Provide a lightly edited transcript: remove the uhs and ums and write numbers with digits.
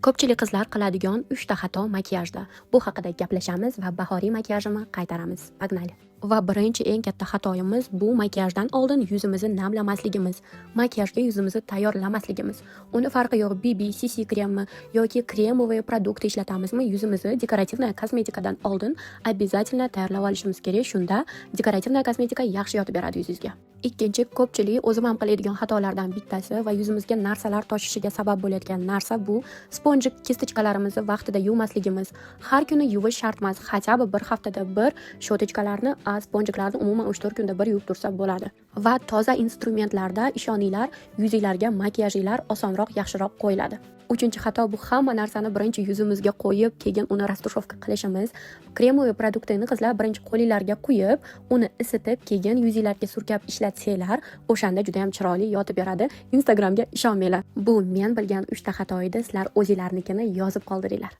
Ko'pchilik qizlar qiladigan 3 ta xato makiyajda. Bu haqida gaplashamiz va bahoriy makiyajimni qaytaramiz. Pagnali. Va birinchi eng katta xatoyimiz bu makiyajdan oldin yuzimizni namlamasligimiz, makiyajga yuzimizni tayyorlamasligimiz. Uni farqi yo'q, BB, CC kremmi yoki kremoviy produkt ishlatamizmi, yuzimizni dekorativniy kosmetikadan oldin обязательно tayyorlab olishimiz kerak. Shunda dekorativniy kosmetika yaxshi yotib beradi yuzingizga. Ikkinchi, ko'pchilik o'zim ham qiladigan xatolardan bittasi va yuzimizga narsalar toshishiga sabab bo'layotgan narsa bu sponjik kistichkalarimizni vaqtida yuvmasligimiz. Har kuni yuvish shart emas, хотя бы bir haftada bir shotichkalarni, sponjiklarni umuman 3-4 kunda bir yuvib tursa bo'ladi. Va toza instrumentlarda ishoninglar, yuzinglarga makiyajlar osonroq, yaxshiroq qo'yiladi. Uchinchi xato bu hamma narsani birinchi yuzimizga qo'yib, keyin uni rastushofka qilishimiz. Kremoviy produktini qizlar birinchi qo'linglarga quyib, uni isitib, keyin yuzinglarga surkab ishlatsanglar, o'shanda juda ham chiroyli yotib beradi. Instagramga ishonmanglar. Bu men bilgan 3 ta xato edi. Sizlar o'zingizlarnikini yozib qoldiringlar.